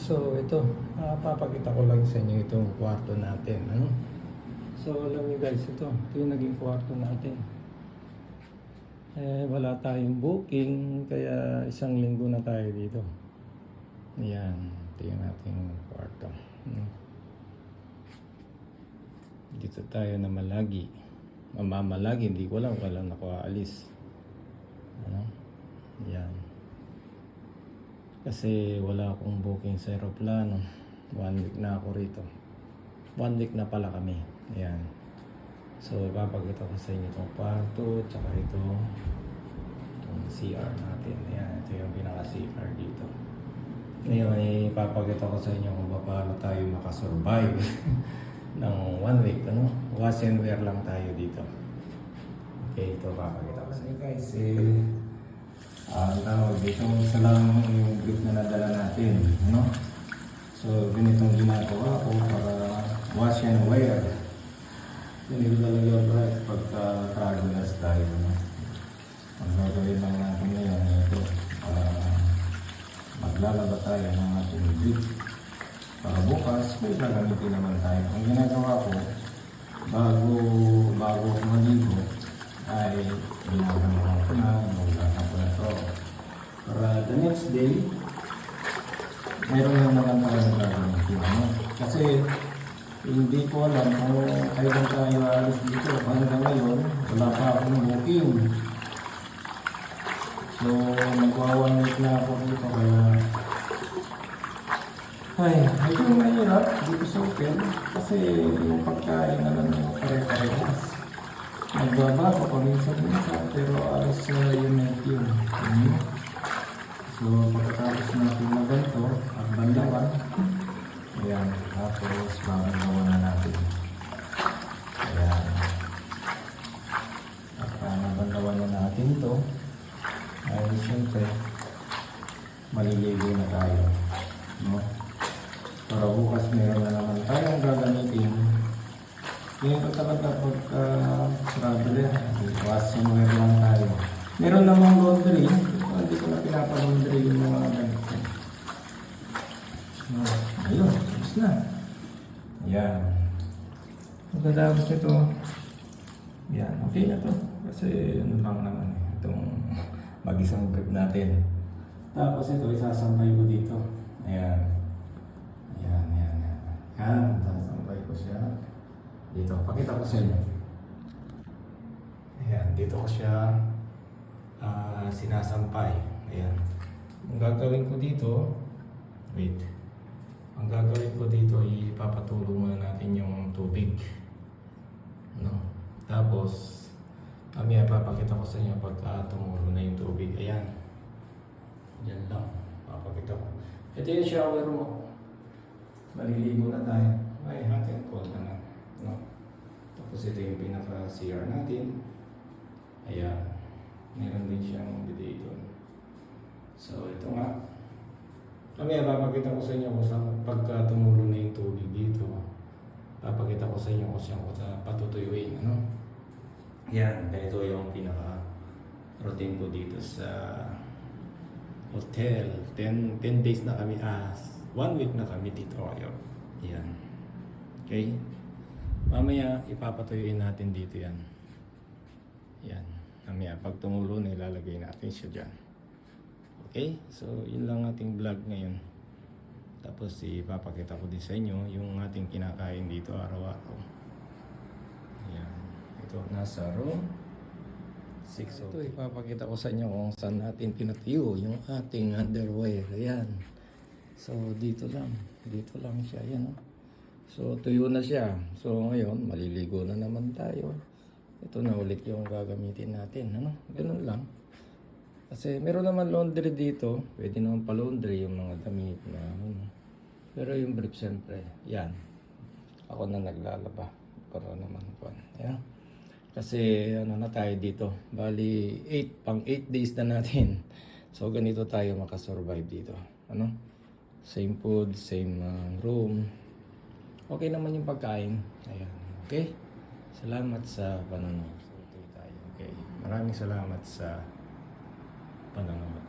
So ito, papakita ko lang sa inyo itong kwarto natin. Ano? So alam niyo guys, ito yung naging kwarto natin. Wala tayong booking, kaya isang linggo na tayo dito. Ayan, ito yung ating kwarto. Dito tayo na malagi. Mamamalagi, hindi ko lang kailan ako aalis. Ano? Ayan. Kasi wala akong booking sa aeroplano. 1 week na ako rito. 1 week na pala kami. Ayan. So, ipapakita ko sa inyo itong kwarto, tsaka itong CR natin. Ayan, ito yung pinaka-CR dito. Ngayon, ipapakita ko sa inyo kung paano tayo makasurvive ng 1 week. Ano? Wash and wear lang tayo dito. Okay, ito papakita ko sa inyo guys. Ang tawag dito, isa lang yung brief na nadala natin, no? So, ganitong ginagawa ko para wash and wear. Ganito talaga right pagka travelers tayo, no? Ang gagawin lang natin ngayon, ito, maglalaba tayo ng ating brief. Para bukas, may gagamitin naman tayo. Ang ginagawa ko, bago ako maligo, ay ginagawa ko na, maglalaba ko na ito. Para the next day, mayroon naman tayo gagamitin. Kasi hindi ko alam kung kailan tayo alis dito. Hanggang ngayon, wala pa akong booking. So, magwa 1 week na ako dito kaya medyo mahirap dito sa hotel kasi yung pagkain naman yung pare-parehas. Nagbabago paminsan-minsan pero alas unit yun. So, pagkatapos natin na ganito, ang bandawan, ayan, tapos mabandawan na natin. Ayan. At nabandawan na natin ito, ay siyempre, maliligo na tayo. No? Para bukas meron na naman tayong gagamitin. Ngayon ko talaga pagka traveler, wash and wear lang tayo. Meron namang laundry, hindi ko na pinapalaundry yung mga ganito. Ayun, tapos na. Ayan. Pagkatapos nito, yan, okay na to. Kasi ano lang naman itong mag-isang grip natin. Tapos ito, isasampay ko dito. Ayan. Yan, sasampay ko siya. Dito, pakita ko sa inyo. Ayan, dito ko siya sinasampay. Ayan. Ang gagawin ko dito, wait. Ang gagawin ko dito, ipapatulo muna natin yung tubig. No? Tapos, kami papakita ko sa inyo pagka tumulo na yung tubig. Ayan. Yan lang. Papakita ko. Ito yung shower mo. Maliligo na tayo. Ay, hot and cold na lang. No? Tapos ito yung pinaka-CR natin. Ayan. Meron din siyang bidet doon. So, ito nga. Kami, papakita ko sa inyo kung saan pagka tumulo na yung tubig dito. Papakita ko sa inyo kung saan ko patutuyuin. Ano? Yan. Ganito yung pinaka-routine ko dito sa hotel. 10 days na kami. 1 week na kami dito. Yan. Okay? Mamaya, ipapatuyuin natin dito yan. Yan. Mamaya, pag tumulo na, ilalagay natin siya dyan. Okay? So, yun lang ating vlog ngayon. Tapos, ipapakita ko din sa inyo yung ating kinakain dito araw-araw. Yan. Ito, nasa room 6. Ito, ipapakita ko sa inyo kung saan natin pinatuyo yung ating underwear. Ayan. So, dito lang. Dito lang siya. Ayan. So, tuyo na siya. So, ngayon, maliligo na naman tayo. Ito na ulit yung gagamitin natin. Ano? Ganun lang. Kasi meron naman laundry dito. Pwede naman pa-laundry yung mga damit na ano. Pero yung brief, siyempre, yan. Ako na naglalaba. Para naman po. Yan. Kasi ano na tayo dito. Bali, 8 days na natin. So, ganito tayo makasurvive dito. Ano? Same food, same room. Okay naman yung pagkain. Ayan. Okay? Salamat sa panonood. Okay. Maraming salamat sa panonood.